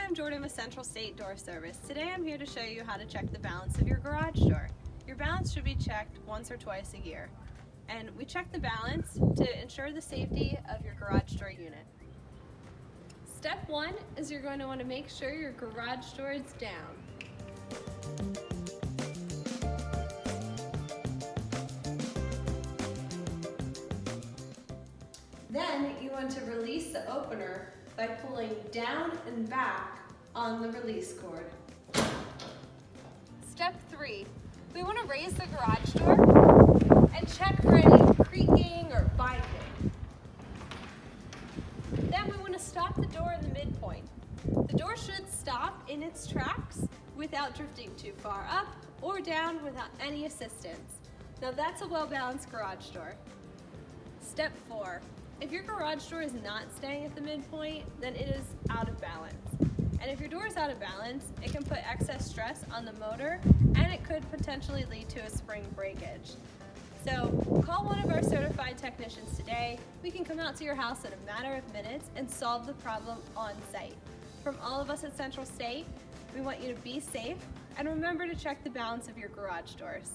I'm Jordan with Central State Door Service. Today I'm here to show you how to check the balance of your garage door. Your balance should be checked once or twice a year. And we check the balance to ensure the safety of your garage door unit. Step 1 is you're going to want to make sure your garage door is down. Then you want to release the opener by pulling down and back on the release cord. Step 3, we want to raise the garage door and check for any creaking or binding. Then we want to stop the door in the midpoint. The door should stop in its tracks without drifting too far up or down without any assistance. Now that's a well-balanced garage door. Step 4. If your garage door is not staying at the midpoint, then it is out of balance. And if your door is out of balance, it can put excess stress on the motor and it could potentially lead to a spring breakage. So call one of our certified technicians today. We can come out to your house in a matter of minutes and solve the problem on site. From all of us at Central State, we want you to be safe and remember to check the balance of your garage doors.